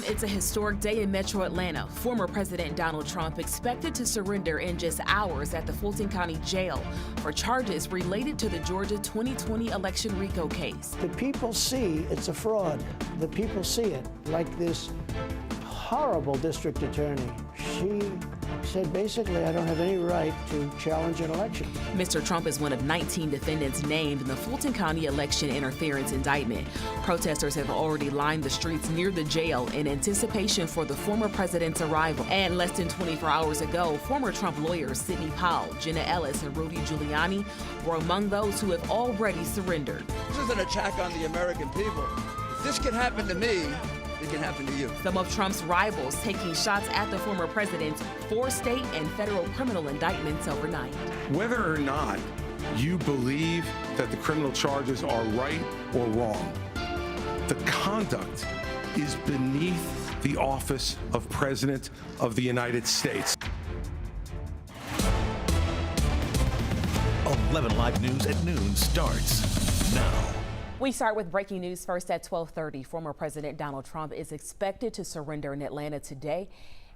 It's a historic day in Metro Atlanta. Former President Donald Trump expected to surrender in just hours at the Fulton County Jail for charges related to the Georgia 2020 election RICO case. The people see it's a fraud. The people see it, like this horrible district attorney. She said basically, I don't have any right to challenge an election. Mr. Trump is one of 19 defendants named in the Fulton County election interference indictment. Protesters have already lined the streets near the jail in anticipation for the former president's arrival. And less than 24 hours ago, former Trump lawyers Sidney Powell, Jenna Ellis, and Rudy Giuliani were among those who have already surrendered. This is an attack on the American people. If this can happen to me, it can happen to you. Some of Trump's rivals taking shots at the former president's 4 state and federal criminal indictments overnight. Whether or not you believe that the criminal charges are right or wrong, the conduct is beneath the office of President of the United States. 11 Live News at noon starts now. We start with breaking news first at 12:30. Former President Donald Trump is expected to surrender in Atlanta today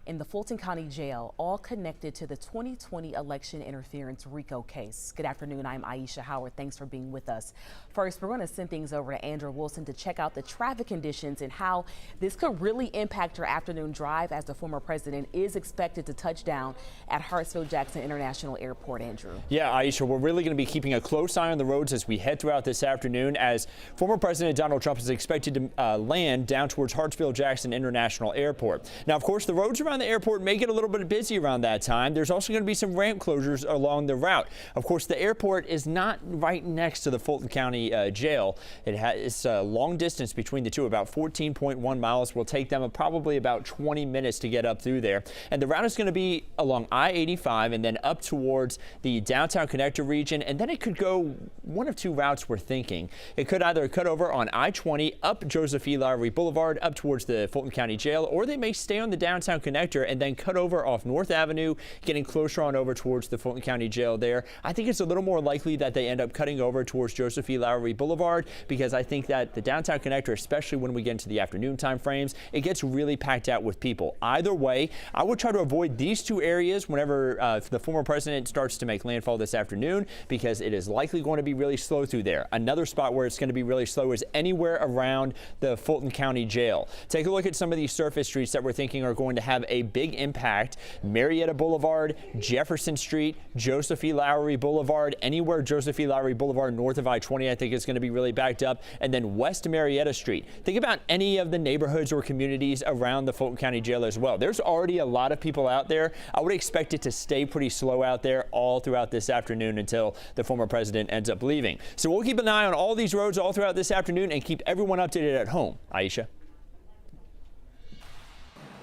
in the Fulton County Jail, all connected to the 2020 election interference RICO case. Good afternoon. I'm Aisha Howard. Thanks for being with us. First, we're going to send things over to Andrew Wilson to check out the traffic conditions and how this could really impact your afternoon drive as the former president is expected to touch down at Hartsfield-Jackson International Airport. Andrew. Yeah, Aisha, we're really going to be keeping a close eye on the roads as we head throughout this afternoon, as former President Donald Trump is expected to land down towards Hartsfield-Jackson International Airport. Now, of course, the roads around the airport may get a little bit busy around that time. There's also going to be some ramp closures along the route. Of course, the airport is not right next to the Fulton County Jail. It's a long distance between the two, about 14.1 miles. Will take them probably about 20 minutes to get up through there. And the route is going to be along I-85 and then up towards the downtown connector region. And then it could go one of two routes we're thinking. It could either cut over on I-20 up Joseph E. Lowry Boulevard up towards the Fulton County Jail, or they may stay on the downtown connector and then cut over off North Avenue, getting closer on over towards the Fulton County Jail there. I think it's a little more likely that they end up cutting over towards Joseph E. Lowry Boulevard, because I think that the downtown connector, especially when we get into the afternoon time frames, it gets really packed out with people. Either way, I would try to avoid these two areas whenever the former president starts to make landfall this afternoon, because it is likely going to be really slow through there. Another spot where it's going to be really slow is anywhere around the Fulton County Jail. Take a look at some of these surface streets that we're thinking are going to have a big impact. Marietta Boulevard, Jefferson Street, Joseph E. Lowry Boulevard, anywhere Joseph E. Lowry Boulevard north of I-20, I think is going to be really backed up. And then West Marietta Street. Think about any of the neighborhoods or communities around the Fulton County Jail as well. There's already a lot of people out there. I would expect it to stay pretty slow out there all throughout this afternoon until the former president ends up leaving. So we'll keep an eye on all these roads all throughout this afternoon and keep everyone updated at home. Aisha.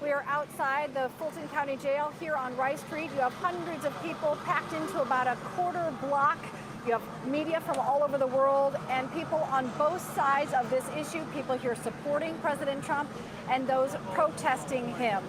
We are outside the Fulton County Jail here on Rice Street. You have hundreds of people packed into about a quarter block. You have media from all over the world and people on both sides of this issue, people here supporting President Trump and those protesting him.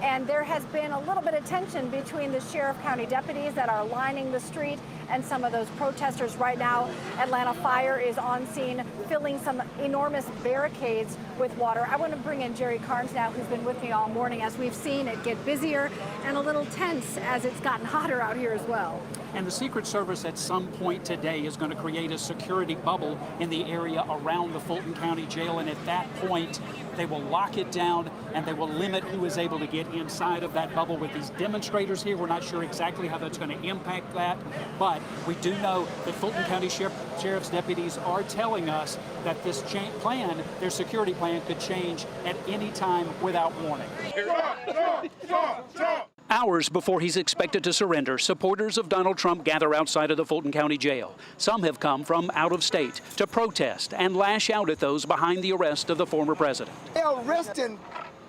And there has been a little bit of tension between the sheriff county deputies that are lining the street and some of those protesters. Right now, Atlanta Fire is on scene, filling some enormous barricades with water. I want to bring in Jerry Carnes now, who's been with me all morning, as we've seen it get busier and a little tense as it's gotten hotter out here as well. And the Secret Service at some point today is going to create a security bubble in the area around the Fulton County Jail. And at that point, they will lock it down and they will limit who is able to get inside of that bubble. With these demonstrators here, we're not sure exactly how that's going to impact that. But we do know that Fulton County Sheriff's deputies are telling us that this plan, their security plan, could change at any time without warning. Hours before he's expected to surrender, supporters of Donald Trump gather outside of the Fulton County Jail. Some have come from out of state to protest and lash out at those behind the arrest of the former president. They're arresting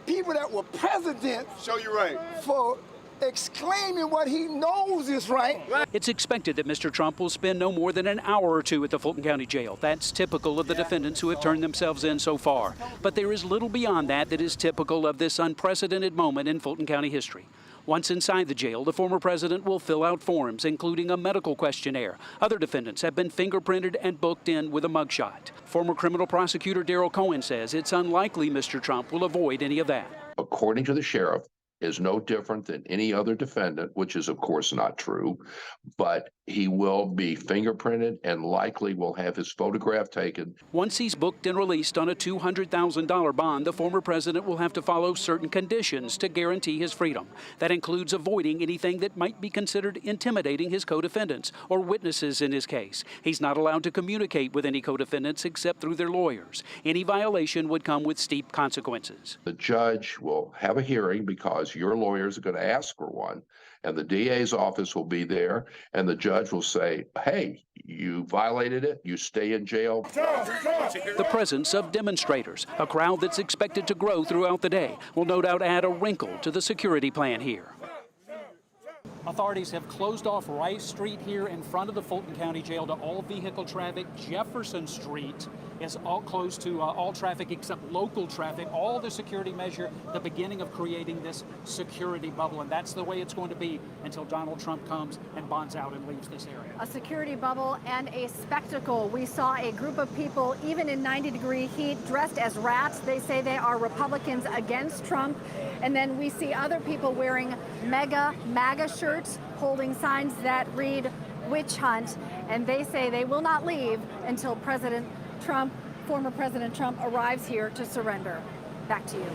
people that were president. Show you right. For exclaiming what he knows is right. It's expected that Mr. Trump will spend no more than an hour or two at the Fulton County Jail. That's typical of the defendants who have turned themselves in so far. But there is little beyond that that is typical of this unprecedented moment in Fulton County history. Once inside the jail, the former president will fill out forms, including a medical questionnaire. Other defendants have been fingerprinted and booked in with a mugshot. Former criminal prosecutor Darrell Cohen says it's unlikely Mr. Trump will avoid any of that. According to the sheriff, is no different than any other defendant, which is of course not true, but he will be fingerprinted and likely will have his photograph taken. Once he's booked and released on a $200,000 bond, the former president will have to follow certain conditions to guarantee his freedom. That includes avoiding anything that might be considered intimidating his co-defendants or witnesses in his case. He's not allowed to communicate with any co-defendants except through their lawyers. Any violation would come with steep consequences. The judge will have a hearing because your lawyers are going to ask for one, and the DA's office will be there, and the judge will say, hey, you violated it, you stay in jail. The presence of demonstrators, a crowd that's expected to grow throughout the day, will no doubt add a wrinkle to the security plan here. Authorities have closed off Rice Street here in front of the Fulton County Jail to all vehicle traffic. Jefferson Street is all closed to all traffic except local traffic. All the security measure, the beginning of creating this security bubble, and that's the way it's going to be until Donald Trump comes and bonds out and leaves this area. A security bubble and a spectacle. We saw a group of people, even in 90-degree heat, dressed as rats. They say they are Republicans against Trump. And then we see other people wearing MAGA shirts, holding signs that read "Witch Hunt," and they say they will not leave until former President Trump arrives here to surrender. Back to you.